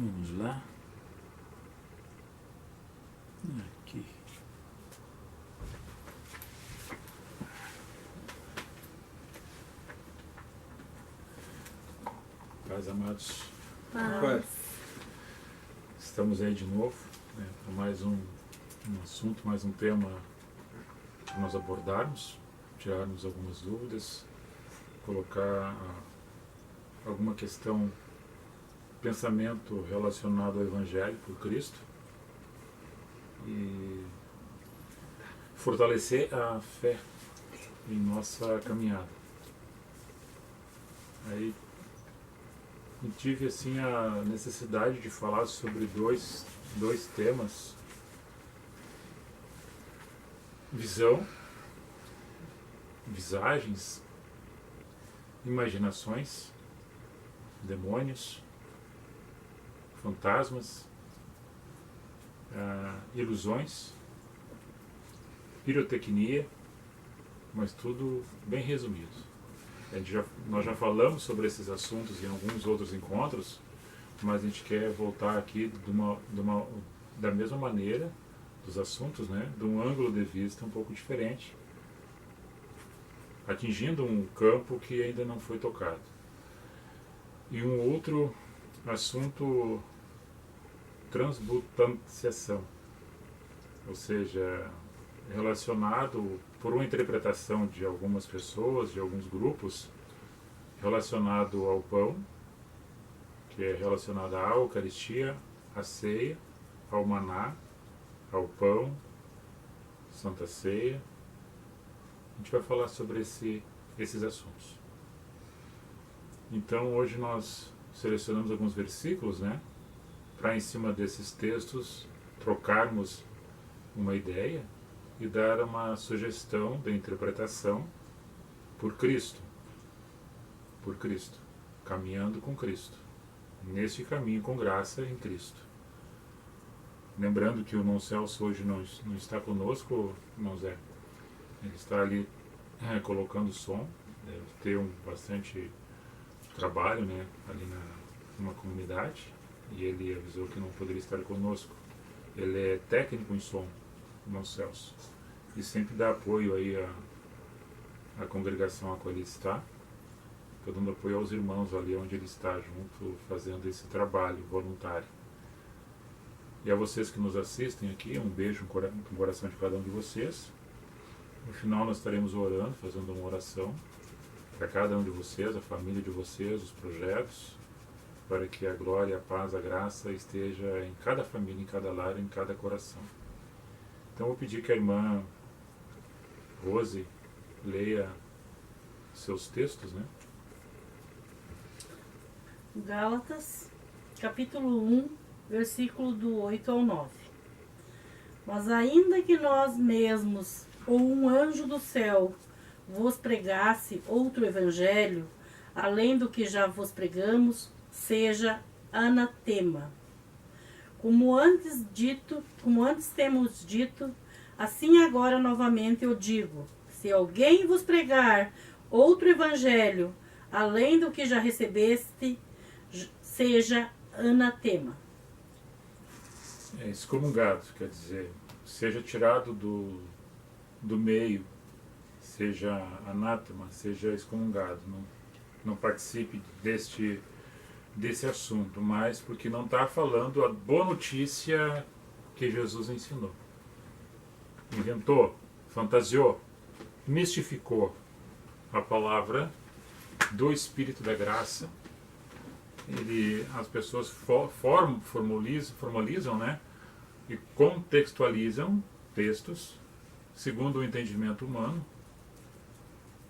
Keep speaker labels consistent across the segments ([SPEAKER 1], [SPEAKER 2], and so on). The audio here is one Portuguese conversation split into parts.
[SPEAKER 1] Vamos lá. Aqui. Paz, amados.
[SPEAKER 2] Paz.
[SPEAKER 1] Estamos aí de novo, né, para mais um assunto, mais um tema para nós abordarmos, tirarmos algumas dúvidas, colocar alguma questão, pensamento relacionado ao Evangelho por Cristo e fortalecer a fé em nossa caminhada. Aí eu tive assim a necessidade de falar sobre dois temas: visão, visagens, imaginações, demônios, fantasmas, ilusões, pirotecnia, mas tudo bem resumido. Nós já falamos sobre esses assuntos em alguns outros encontros, mas a gente quer voltar aqui da mesma maneira dos assuntos, né, de um ângulo de vista um pouco diferente, atingindo um campo que ainda não foi tocado. E um outro assunto, transubstanciação, ou seja, relacionado por uma interpretação de algumas pessoas, de alguns grupos, relacionado ao pão, que é relacionado à Eucaristia, à ceia, ao maná, ao pão, Santa Ceia. A gente vai falar sobre esses assuntos. Então hoje nós selecionamos alguns versículos, né, para em cima desses textos trocarmos uma ideia e dar uma sugestão de interpretação por Cristo, caminhando com Cristo, nesse caminho com graça em Cristo. Lembrando que o irmão Celso hoje não está conosco, irmão Zé. Ele está ali colocando som, deve ter bastante trabalho, né, ali numa comunidade, e ele avisou que não poderia estar conosco. Ele é técnico em som, irmão Celso, e sempre dá apoio aí à congregação a qual ele está, dando apoio aos irmãos ali onde ele está junto, fazendo esse trabalho voluntário. E a vocês que nos assistem aqui, um beijo no coração de cada um de vocês. No final nós estaremos orando, fazendo uma oração para cada um de vocês, a família de vocês, os projetos, para que a glória, a paz, a graça esteja em cada família, em cada lar, em cada coração. Então eu vou pedir que a irmã Rose leia seus textos, né?
[SPEAKER 2] Gálatas, capítulo 1, versículo do 8 ao 9. Mas ainda que nós mesmos, ou um anjo do céu, vos pregasse outro evangelho, além do que já vos pregamos, seja anatema. Como antes temos dito, assim agora novamente eu digo: se alguém vos pregar outro evangelho, além do que já recebeste, seja anatema.
[SPEAKER 1] Excomungado, quer dizer, seja tirado do meio, seja anátema, seja excomungado, não participe desse assunto, mas porque não está falando a boa notícia que Jesus ensinou. Inventou, fantasiou, mistificou a palavra do Espírito da Graça. As pessoas formalizam, né, e contextualizam textos segundo o entendimento humano,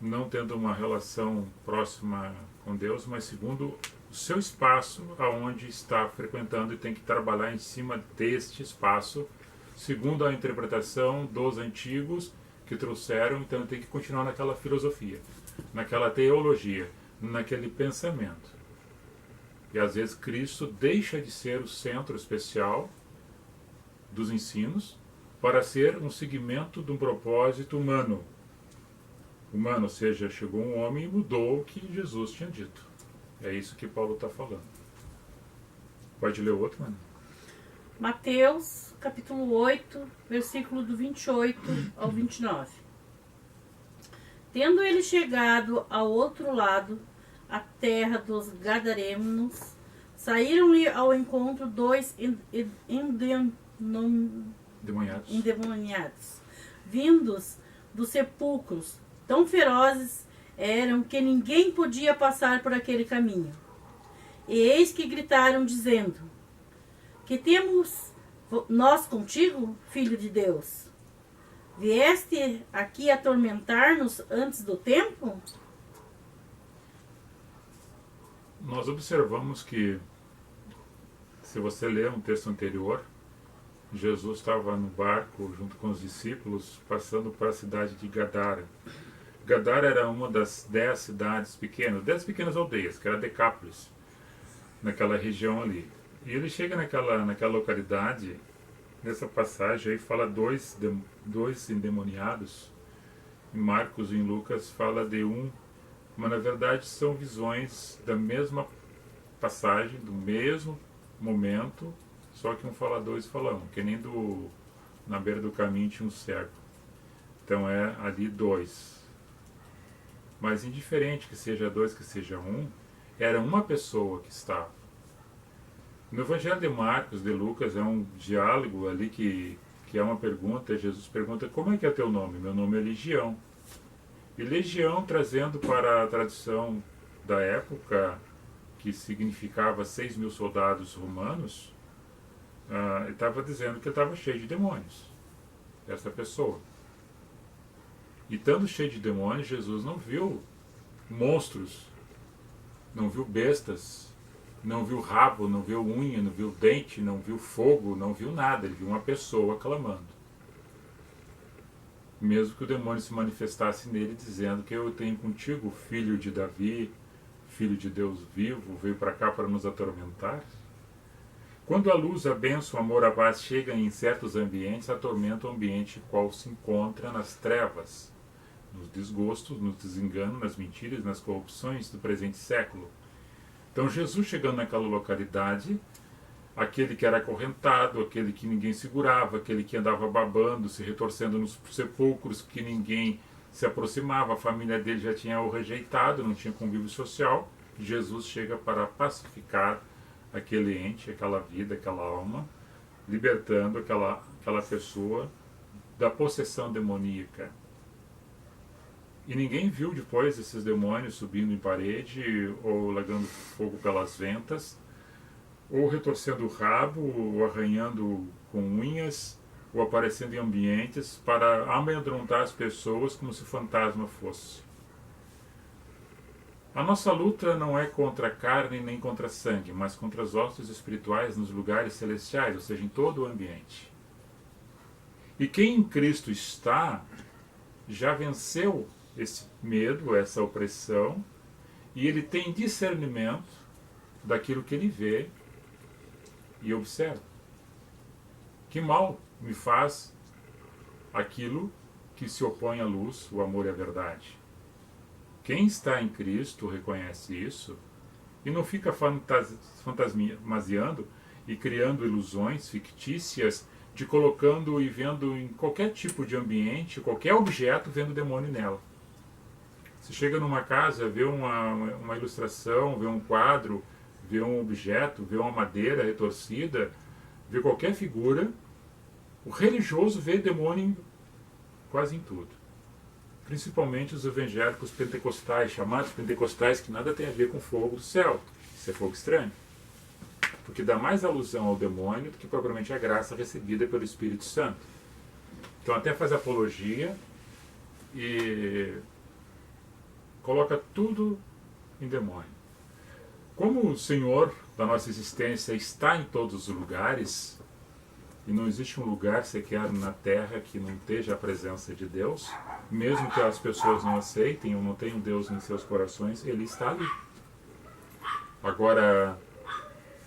[SPEAKER 1] não tendo uma relação próxima com Deus, mas segundo o seu espaço aonde está frequentando, e tem que trabalhar em cima deste espaço, segundo a interpretação dos antigos que trouxeram. Então tem que continuar naquela filosofia, naquela teologia, naquele pensamento. E às vezes Cristo deixa de ser o centro especial dos ensinos para ser um segmento de um propósito humano. Ou seja, chegou um homem e mudou o que Jesus tinha dito. É isso que Paulo está falando. Pode ler o outro, mano?
[SPEAKER 2] Mateus, capítulo 8, versículo do 28 ao 29. Tendo ele chegado ao outro lado, a terra dos Gadarenos, saíram-lhe ao encontro dois endemoniados, vindos dos sepulcros, tão ferozes eram que ninguém podia passar por aquele caminho. E eis que gritaram, dizendo: que temos nós contigo, Filho de Deus? Vieste aqui atormentar-nos antes do tempo?
[SPEAKER 1] Nós observamos que, se você ler um texto anterior, Jesus estava no barco junto com os discípulos, passando para a cidade de Gadara. Gadara era uma das 10 cidades pequenas, 10 pequenas aldeias, que era Decápolis, naquela região ali. E ele chega naquela localidade, nessa passagem aí fala dois endemoniados. Em Marcos e em Lucas fala de um, mas na verdade são visões da mesma passagem, do mesmo momento, só que um fala dois fala um, que nem na beira do caminho tinha um cego. Então é ali dois. Mas indiferente que seja dois, que seja um, era uma pessoa que estava. No Evangelho de Marcos, de Lucas, é um diálogo ali que é uma pergunta. Jesus pergunta: como é que é teu nome? Meu nome é Legião. E Legião, trazendo para a tradição da época, que significava 6.000 soldados romanos, ele estava dizendo que ele estava cheio de demônios, essa pessoa. E estando cheio de demônios, Jesus não viu monstros, não viu bestas, não viu rabo, não viu unha, não viu dente, não viu fogo, não viu nada. Ele viu uma pessoa clamando. Mesmo que o demônio se manifestasse nele dizendo que eu tenho contigo, filho de Davi, filho de Deus vivo, veio para cá para nos atormentar. Quando a luz, a bênção, o amor, a paz chega em certos ambientes, atormenta o ambiente qual se encontra nas trevas, nos desgostos, nos desenganos, nas mentiras, nas corrupções do presente século. Então Jesus, chegando naquela localidade, aquele que era acorrentado, aquele que ninguém segurava, aquele que andava babando, se retorcendo nos sepulcros, que ninguém se aproximava, a família dele já tinha o rejeitado, não tinha convívio social, Jesus chega para pacificar aquele ente, aquela vida, aquela alma, libertando aquela pessoa da possessão demoníaca. E ninguém viu depois esses demônios subindo em parede, ou largando fogo pelas ventas, ou retorcendo o rabo, ou arranhando com unhas, ou aparecendo em ambientes para amedrontar as pessoas como se fantasma fosse. A nossa luta não é contra a carne nem contra sangue, mas contra os ossos espirituais nos lugares celestiais, ou seja, em todo o ambiente. E quem em Cristo está, já venceu esse medo, essa opressão, e ele tem discernimento daquilo que ele vê e observa. Que mal me faz aquilo que se opõe à luz, o amor e a verdade? Quem está em Cristo reconhece isso e não fica fantasiando e criando ilusões fictícias de colocando e vendo em qualquer tipo de ambiente, qualquer objeto, vendo demônio nela. Você chega numa casa, vê uma ilustração, vê um quadro, vê um objeto, vê uma madeira retorcida, vê qualquer figura, o religioso vê demônio quase em tudo. Principalmente os evangélicos pentecostais, chamados pentecostais, que nada tem a ver com fogo do céu. Isso é fogo estranho. Porque dá mais alusão ao demônio do que propriamente a graça recebida pelo Espírito Santo. Então até faz apologia e coloca tudo em demônio. Como o Senhor da nossa existência está em todos os lugares, e não existe um lugar sequer na Terra que não esteja a presença de Deus, mesmo que as pessoas não aceitem ou não tenham Deus em seus corações, Ele está ali. Agora,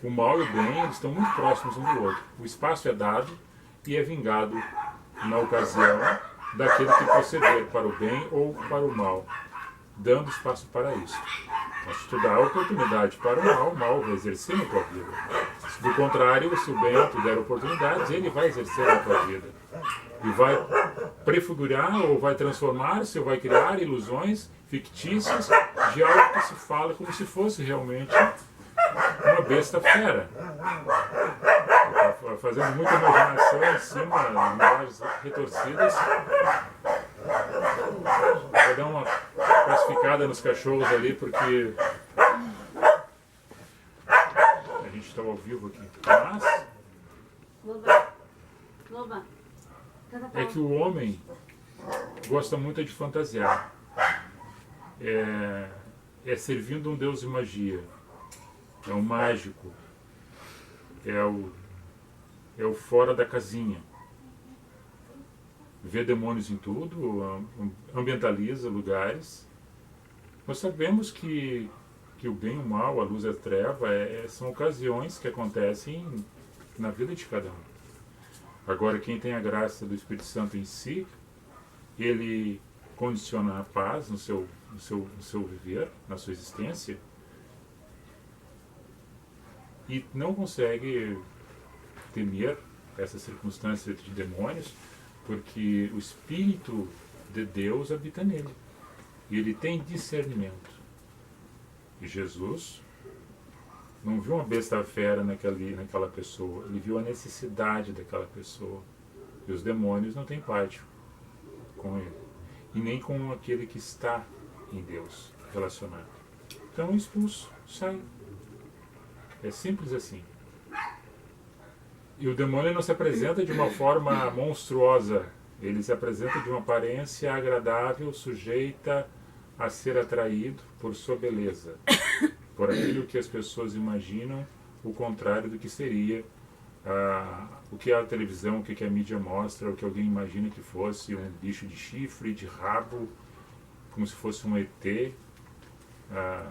[SPEAKER 1] o mal e o bem, eles estão muito próximos um do outro. O espaço é dado e é vingado na ocasião daquele que proceder para o bem ou para o mal, dando espaço para isso. Se tu dá a oportunidade para o mal vai exercer na tua vida. Se do contrário, se o bem tu der oportunidades, ele vai exercer na tua vida. E vai prefigurar, ou vai transformar-se, ou vai criar ilusões fictícias de algo que se fala como se fosse realmente uma besta fera. Está fazendo muita imaginação em cima, linguagens retorcidas. Vou dar uma classificada nos cachorros ali, porque a gente está ao vivo aqui. Mas é que o homem gosta muito de fantasiar. É servindo um deus de magia. É o mágico. É o fora da casinha. Vê demônios em tudo, ambientaliza lugares. Nós sabemos que o bem e o mal, a luz e a treva, são ocasiões que acontecem na vida de cada um. Agora, quem tem a graça do Espírito Santo em si, ele condiciona a paz no seu viver, na sua existência, e não consegue temer essa circunstância de demônios, porque o Espírito de Deus habita nele. E ele tem discernimento. E Jesus não viu uma besta fera naquela pessoa. Ele viu a necessidade daquela pessoa. E os demônios não têm parte com ele. E nem com aquele que está em Deus relacionado. Então expulso, sai. É simples assim. E o demônio não se apresenta de uma forma monstruosa. Ele se apresenta de uma aparência agradável, sujeita a ser atraído por sua beleza. Por aquilo que as pessoas imaginam, o contrário do que seria o que a televisão, o que a mídia mostra, o que alguém imagina que fosse um bicho de chifre, de rabo, como se fosse um ET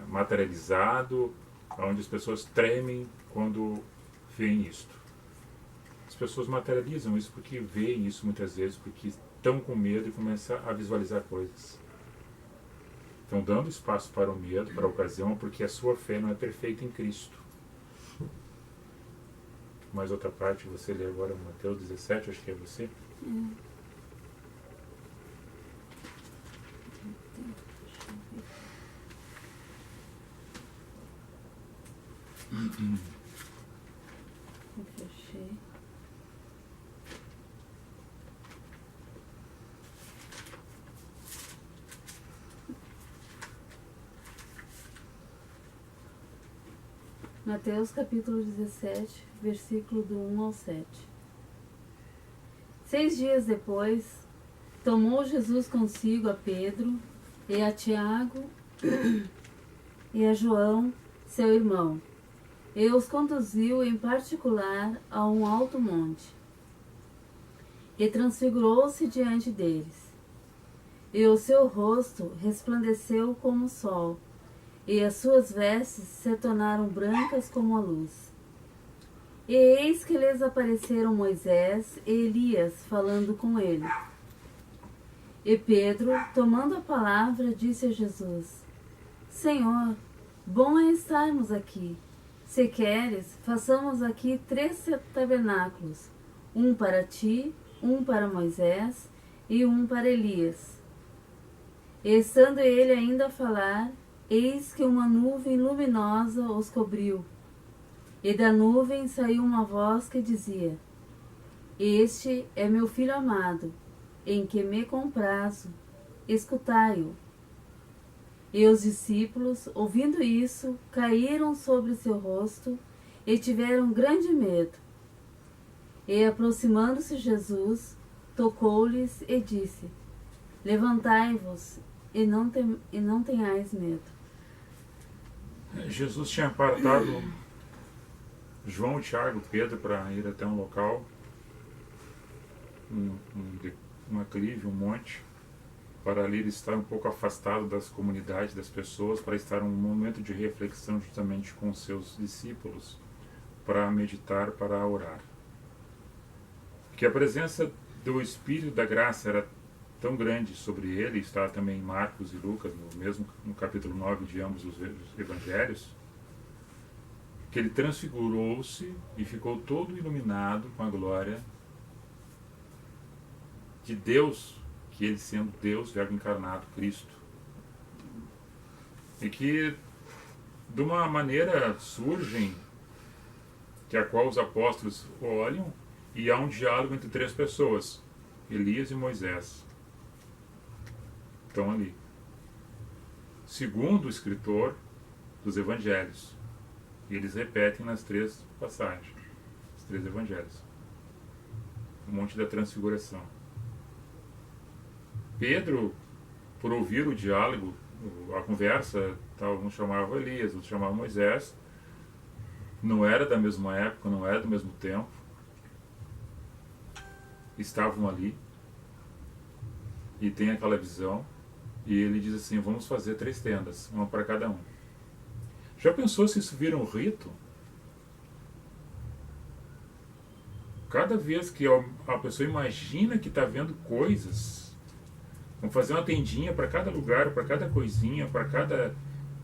[SPEAKER 1] materializado, onde as pessoas tremem quando veem isto. As pessoas materializam isso porque veem isso muitas vezes, porque estão com medo e começam a visualizar coisas. Estão dando espaço para o medo, para a ocasião, porque a sua fé não é perfeita em Cristo. Mais outra parte, você lê agora Mateus 17, acho que é você.
[SPEAKER 2] Fechei. Mateus capítulo 17, versículo do 1 ao 7. 6 dias depois, tomou Jesus consigo a Pedro e a Tiago e a João, seu irmão, e os conduziu em particular a um alto monte. E transfigurou-se diante deles. E o seu rosto resplandeceu como o sol, e as suas vestes se tornaram brancas como a luz. E eis que lhes apareceram Moisés e Elias falando com ele. E Pedro, tomando a palavra, disse a Jesus: Senhor, bom é estarmos aqui. Se queres, façamos aqui 3 tabernáculos, um para ti, um para Moisés e um para Elias. E estando ele ainda a falar, eis que uma nuvem luminosa os cobriu. E da nuvem saiu uma voz que dizia: Este é meu filho amado, em que me comprazo, escutai-o. E os discípulos, ouvindo isso, caíram sobre seu rosto e tiveram grande medo. E aproximando-se Jesus, tocou-lhes e disse: Levantai-vos e não tenhais medo.
[SPEAKER 1] Jesus tinha apartado João, Tiago, Pedro para ir até um local, um aclive, um monte, para ali estar um pouco afastado das comunidades, das pessoas, para estar um momento de reflexão justamente com os seus discípulos, para meditar, para orar. Que a presença do Espírito da Graça era tão grande sobre ele, está também em Marcos e Lucas, no capítulo 9 de ambos os evangelhos, que ele transfigurou-se e ficou todo iluminado com a glória de Deus, que ele sendo Deus, Verbo encarnado, Cristo. E que de uma maneira surgem, que a qual os apóstolos olham, e há um diálogo entre três pessoas, Elias e Moisés. Estão ali. Segundo o escritor dos evangelhos. E eles repetem nas três passagens, os três evangelhos. O Monte da Transfiguração. Pedro, por ouvir o diálogo, a conversa, um chamava Elias, outro chamava Moisés, não era da mesma época, não era do mesmo tempo, estavam ali, e tem aquela visão, e ele diz assim: vamos fazer 3 tendas, uma para cada um. Já pensou se isso vira um rito? Cada vez que a pessoa imagina que está vendo coisas, vamos fazer uma tendinha para cada lugar, para cada coisinha, para cada...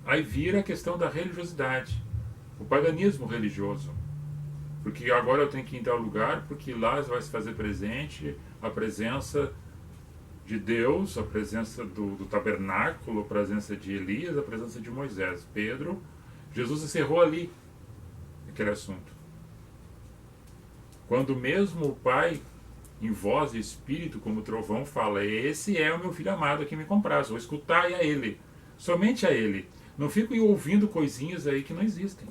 [SPEAKER 1] Aí vira a questão da religiosidade, o paganismo religioso. Porque agora eu tenho que ir em tal lugar, porque lá vai se fazer presente a presença de Deus, a presença do tabernáculo, a presença de Elias, a presença de Moisés. Pedro, Jesus encerrou ali aquele assunto. Quando mesmo o Pai, em voz e espírito, como trovão, fala: esse é o meu filho amado que me compraz, vou escutar a ele, somente a ele. Não fico ouvindo coisinhas aí que não existem.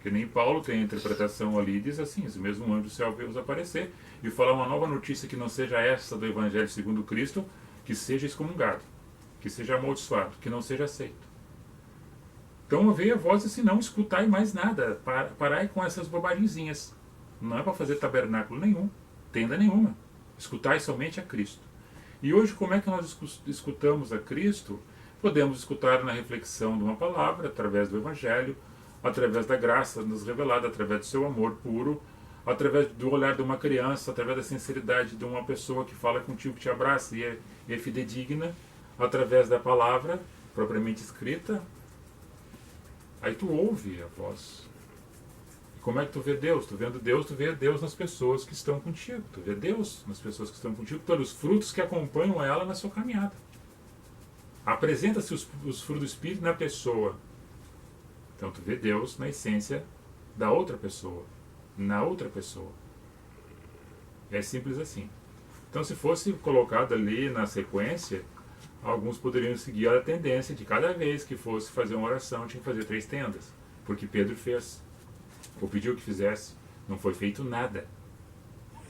[SPEAKER 1] Que nem Paulo tem a interpretação ali e diz assim: esse mesmo anjo do céu veio vos aparecer e falar uma nova notícia que não seja essa do Evangelho segundo Cristo, que seja excomungado, que seja amaldiçoado, que não seja aceito. Então veio a voz assim: não escutai mais nada, parai com essas bobaginhas. Não é para fazer tabernáculo nenhum, tenda nenhuma. Escutai somente a Cristo. E hoje, como é que nós escutamos a Cristo? Podemos escutar na reflexão de uma palavra, através do Evangelho, através da graça nos revelada, através do seu amor puro, através do olhar de uma criança, através da sinceridade de uma pessoa que fala contigo, que te abraça e é fidedigna, através da palavra propriamente escrita. Aí tu ouve a voz. E como é que tu vê Deus? Tu vendo Deus, tu vê Deus nas pessoas que estão contigo. Tu vê Deus nas pessoas que estão contigo, pelos frutos que acompanham ela na sua caminhada. Apresenta-se os frutos do Espírito na pessoa. Então tu vê Deus na essência da outra pessoa, na outra pessoa. É simples assim. Então, se fosse colocado ali na sequência, alguns poderiam seguir a tendência de cada vez que fosse fazer uma oração tinha que fazer 3 tendas, porque Pedro fez, ou pediu que fizesse. Não foi feito nada.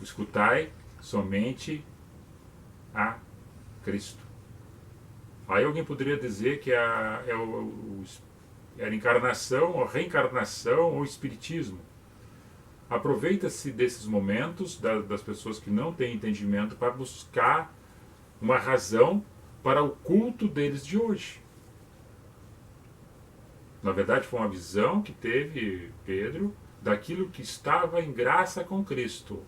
[SPEAKER 1] Escutai somente a Cristo. Aí alguém poderia dizer que era encarnação, ou reencarnação, ou espiritismo. Aproveita-se desses momentos das pessoas que não têm entendimento para buscar uma razão para o culto deles de hoje. Na verdade, foi uma visão que teve Pedro daquilo que estava em graça com Cristo.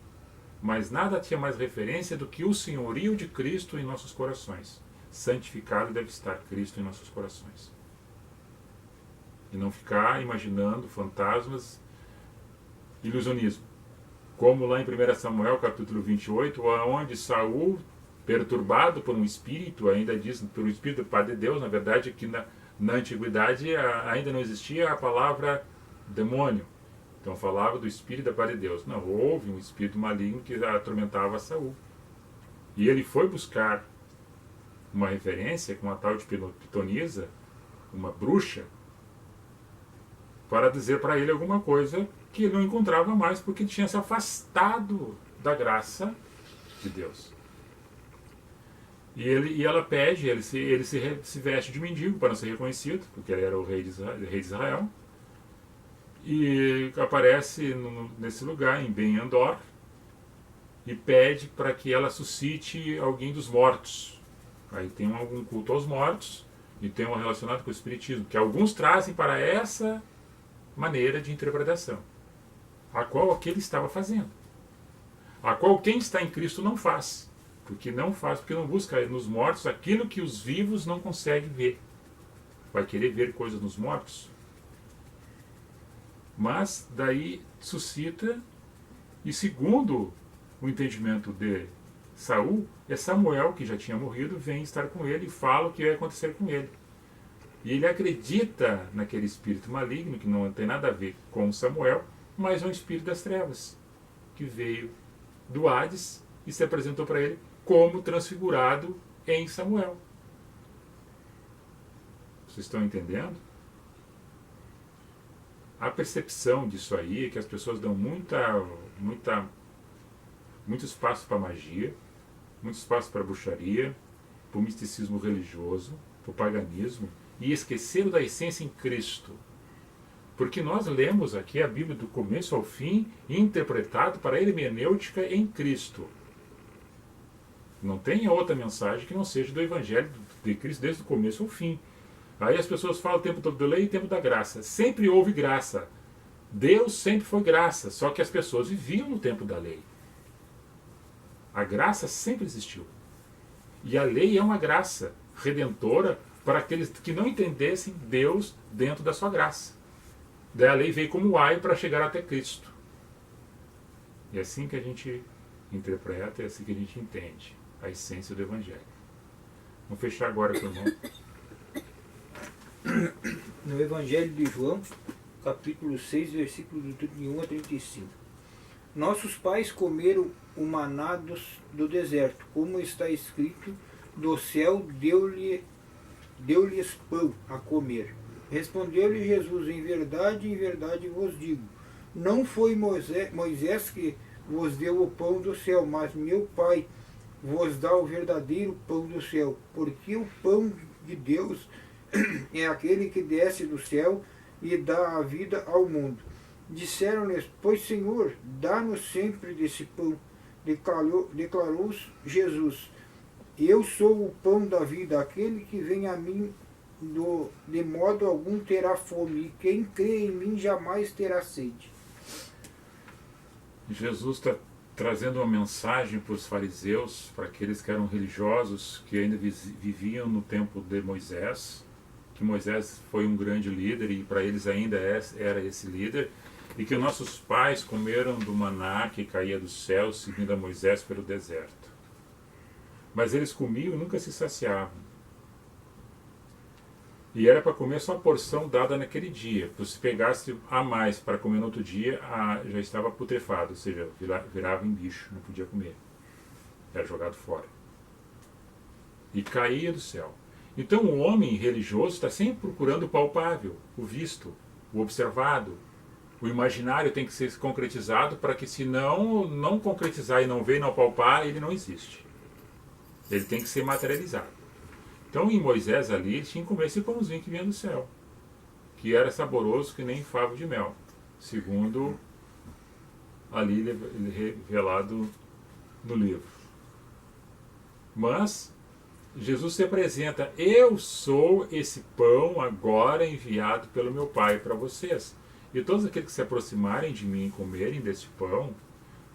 [SPEAKER 1] Mas nada tinha mais referência do que o senhorio de Cristo em nossos corações. Santificado deve estar Cristo em nossos corações. E não ficar imaginando fantasmas, ilusionismo. Como lá em 1 Samuel, capítulo 28, onde Saul, perturbado por um espírito, ainda diz, por um espírito do Pai de Deus, na verdade, que na antiguidade ainda não existia a palavra demônio. Então falava do espírito da Pai de Deus. Não, houve um espírito maligno que atormentava Saul. E ele foi buscar uma referência com uma tal de pitonisa, uma bruxa, para dizer para ele alguma coisa que ele não encontrava mais, porque ele tinha se afastado da graça de Deus. E ela pede, ele se veste de mendigo para não ser reconhecido, porque ele era o rei de Israel, e aparece nesse lugar, em Ben-Andor, e pede para que ela suscite alguém dos mortos. Aí tem algum culto aos mortos, e tem um relacionado com o espiritismo, que alguns trazem para essa maneira de interpretação, a qual aquele estava fazendo, a qual quem está em Cristo não faz, Porque não busca nos mortos aquilo que os vivos não conseguem ver. Vai querer ver coisas nos mortos? Mas daí suscita, e segundo o entendimento de Saul, é Samuel, que já tinha morrido, vem estar com ele e fala o que vai acontecer com ele. E ele acredita naquele espírito maligno, que não tem nada a ver com Samuel, mas é um espírito das trevas, que veio do Hades e se apresentou para ele como transfigurado em Samuel. Vocês estão entendendo? A percepção disso aí é que as pessoas dão muito espaço para magia, muito espaço para bruxaria, para o misticismo religioso, para o paganismo, e esqueceram da essência em Cristo. Porque nós lemos aqui a Bíblia do começo ao fim, interpretado para a hermenêutica em Cristo. Não tem outra mensagem que não seja do Evangelho de Cristo desde o começo ao fim. Aí as pessoas falam o tempo todo da lei e o tempo da graça. Sempre houve graça. Deus sempre foi graça, só que as pessoas viviam no tempo da lei. A graça sempre existiu. E a lei é uma graça redentora para aqueles que não entendessem Deus dentro da sua graça. Daí a lei veio como ai para chegar até Cristo. E é assim que a gente interpreta, é assim que a gente entende a essência do Evangelho. Vamos fechar agora com o irmão.
[SPEAKER 3] No Evangelho de João, capítulo 6, versículos de 31 a 35. Nossos pais comeram o maná do deserto, como está escrito, do céu deu-lhes pão a comer. Respondeu-lhe Jesus, em verdade vos digo, não foi Moisés que vos deu o pão do céu, mas meu Pai vos dá o verdadeiro pão do céu, porque o pão de Deus é aquele que desce do céu e dá a vida ao mundo. Disseram-lhes, pois Senhor, dá-nos sempre desse pão. Declarou Jesus, eu sou o pão da vida, aquele que vem a mim de modo algum terá fome, e quem crê em mim jamais terá sede.
[SPEAKER 1] Jesus está trazendo uma mensagem para os fariseus, para aqueles que eram religiosos, que ainda viviam no tempo de Moisés, que Moisés foi um grande líder e para eles ainda era esse líder, e que nossos pais comeram do maná que caía do céu, seguindo a Moisés pelo deserto. Mas eles comiam e nunca se saciavam. E era para comer só a porção dada naquele dia. Se pegasse a mais para comer no outro dia, já estava putrefado, ou seja, virava em bicho, não podia comer. Era jogado fora. E caía do céu. Então o homem religioso está sempre procurando o palpável, o visto, o observado. O imaginário tem que ser concretizado para que, se não concretizar e não ver e não palpar, ele não existe. Ele tem que ser materializado. Então, em Moisés ali, ele tinha que comer esse pãozinho que vinha do céu, que era saboroso que nem favo de mel, segundo ali revelado no livro. Mas Jesus se apresenta, eu sou esse pão agora enviado pelo meu Pai para vocês. E todos aqueles que se aproximarem de mim e comerem deste pão,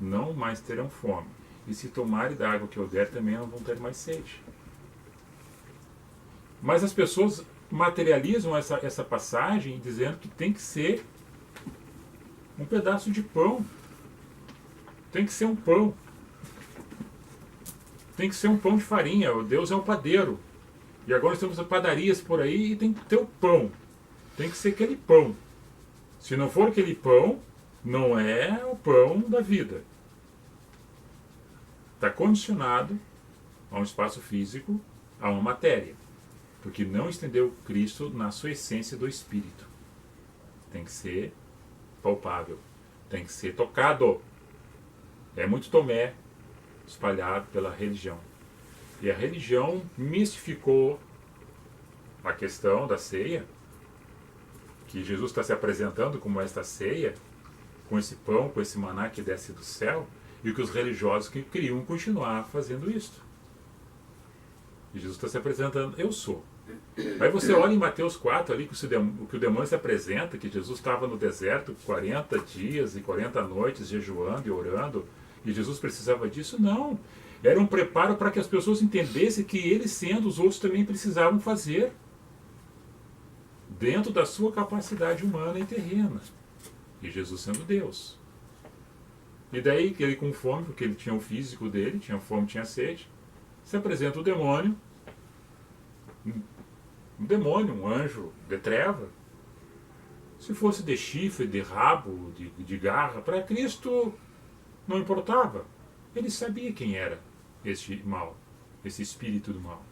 [SPEAKER 1] não mais terão fome. E se tomarem da água que eu der, também não vão ter mais sede. Mas as pessoas materializam essa passagem dizendo que tem que ser um pedaço de pão. Tem que ser um pão. Tem que ser um pão de farinha. O Deus é um padeiro. E agora nós temos padarias por aí e tem que ter o pão. Tem que ser aquele pão. Se não for aquele pão, não é o pão da vida. Está condicionado a um espaço físico, a uma matéria. Porque não estendeu Cristo na sua essência do Espírito. Tem que ser palpável. Tem que ser tocado. É muito Tomé espalhado pela religião. E a religião mistificou a questão da ceia, que Jesus está se apresentando como esta ceia, com esse pão, com esse maná que desce do céu, e que os religiosos que queriam continuar fazendo isso. E Jesus está se apresentando, eu sou. Aí você olha em Mateus 4 ali, que o demônio se apresenta, que Jesus estava no deserto 40 dias e 40 noites jejuando e orando, e Jesus precisava disso? Não. Era um preparo para que as pessoas entendessem que ele sendo, os outros também precisavam fazer, dentro da sua capacidade humana e terrena. E Jesus sendo Deus. E daí que ele com fome, porque ele tinha o físico dele, tinha fome, tinha sede, se apresenta o demônio, um anjo de treva. Se fosse de chifre, de rabo, de garra, para Cristo não importava. Ele sabia quem era este mal, esse espírito do mal.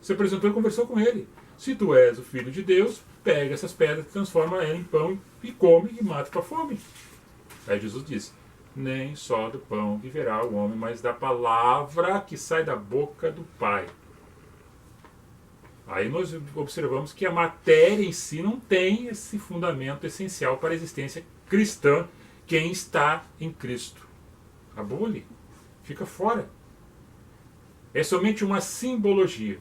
[SPEAKER 1] Se apresentou e conversou com ele. Se tu és o Filho de Deus, pega essas pedras, transforma elas em pão e come e mata tua fome. Aí Jesus disse, nem só do pão viverá o homem, mas da palavra que sai da boca do Pai. Aí nós observamos que a matéria em si não tem esse fundamento essencial para a existência cristã. Quem está em Cristo abole, fica fora. É somente uma simbologia.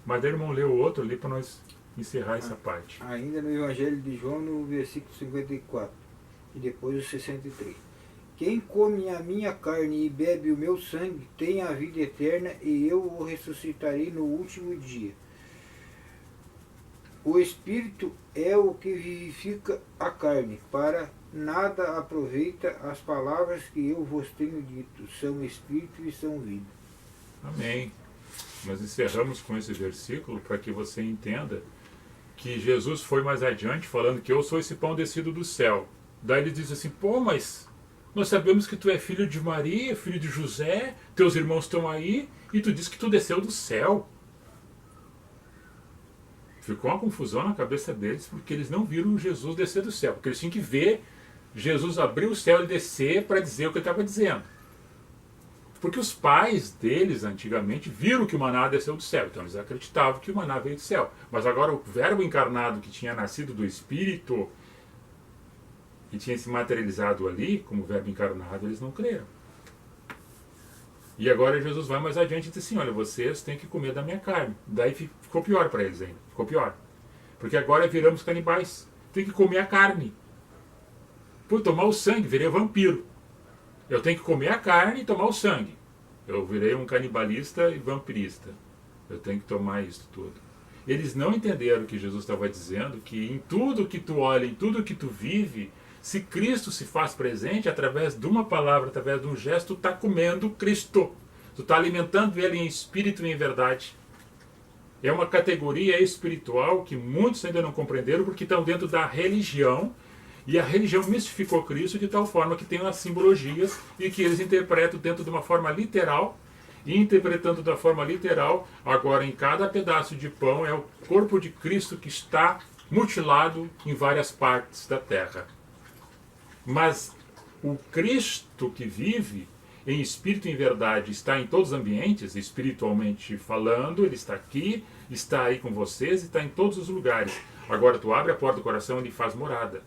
[SPEAKER 1] Mas daí o irmão leu outro ali para nós encerrar essa parte.
[SPEAKER 3] Ainda no Evangelho de João, no versículo 54 e depois o 63. Quem come a minha carne e bebe o meu sangue tem a vida eterna, e eu o ressuscitarei no último dia. O Espírito é o que vivifica a carne, para nada aproveita as palavras que eu vos tenho dito, são Espírito e são vida.
[SPEAKER 1] Amém. Nós encerramos com esse versículo para que você entenda que Jesus foi mais adiante falando que eu sou esse pão descido do céu. Daí ele diz assim, pô, mas nós sabemos que tu é filho de Maria, filho de José, teus irmãos estão aí, e tu diz que tu desceu do céu. Ficou uma confusão na cabeça deles, porque eles não viram Jesus descer do céu, porque eles tinham que ver Jesus abrir o céu e descer para dizer o que ele estava dizendo. Porque os pais deles, antigamente, viram que o maná desceu do céu. Então eles acreditavam que o maná veio do céu. Mas agora o verbo encarnado que tinha nascido do Espírito, que tinha se materializado ali, como verbo encarnado, eles não creram. E agora Jesus vai mais adiante e diz assim, olha, vocês têm que comer da minha carne. Daí ficou pior para eles ainda. Ficou pior. Porque agora viramos canibais. Tem que comer a carne. Por tomar o sangue, virei vampiro. Eu tenho que comer a carne e tomar o sangue. Eu virei um canibalista e vampirista. Eu tenho que tomar isso tudo. Eles não entenderam o que Jesus estava dizendo, que em tudo que tu olha, em tudo que tu vive, se Cristo se faz presente através de uma palavra, através de um gesto, tu está comendo Cristo. Tu está alimentando Ele em espírito e em verdade. É uma categoria espiritual que muitos ainda não compreenderam porque estão dentro da religião. E a religião mistificou Cristo de tal forma que tem as simbologias e que eles interpretam dentro de uma forma literal. E interpretando da forma literal, agora em cada pedaço de pão é o corpo de Cristo que está mutilado em várias partes da terra. Mas o Cristo que vive em espírito e em verdade está em todos os ambientes, espiritualmente falando, ele está aqui, está aí com vocês e está em todos os lugares. Agora tu abre a porta do coração e ele faz morada.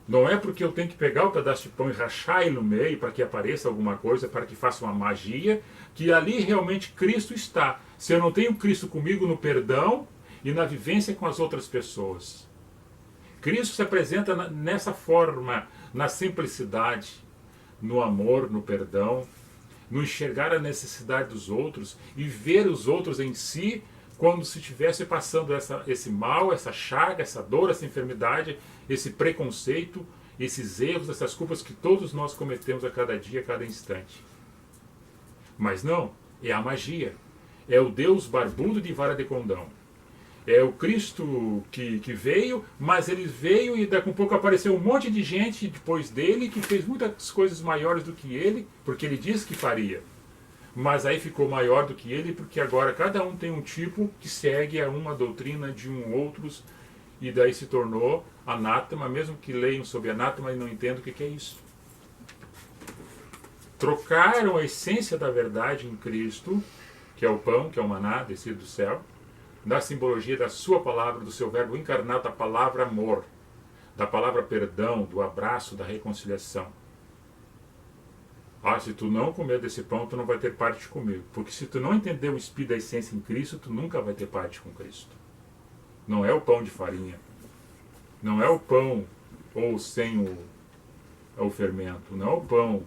[SPEAKER 1] Não é porque eu tenho que pegar o pedaço de pão e rachar ele no meio para que apareça alguma coisa, para que faça uma magia, que ali realmente Cristo está. Se eu não tenho Cristo comigo no perdão e na vivência com as outras pessoas. Cristo se apresenta nessa forma, na simplicidade, no amor, no perdão, no enxergar a necessidade dos outros e ver os outros em si como se estivesse passando esse mal, essa chaga, essa dor, essa enfermidade, esse preconceito, esses erros, essas culpas que todos nós cometemos a cada dia, a cada instante. Mas não, é a magia. É o Deus barbudo de vara de condão. É o Cristo que veio, mas ele veio e daqui a pouco apareceu um monte de gente depois dele que fez muitas coisas maiores do que ele, porque ele disse que faria. Mas aí ficou maior do que ele, porque agora cada um tem um tipo que segue a uma doutrina de outros, e daí se tornou anátema, mesmo que leiam sobre anátema e não entendam o que é isso. Trocaram a essência da verdade em Cristo, que é o pão, que é o maná descido do céu, da simbologia da sua palavra, do seu verbo encarnado, da palavra amor, da palavra perdão, do abraço, da reconciliação. Ah, se tu não comer desse pão, tu não vai ter parte comigo. Porque se tu não entender o espírito da essência em Cristo, tu nunca vai ter parte com Cristo. Não é o pão de farinha. Não é o pão ou sem o fermento. Não é o pão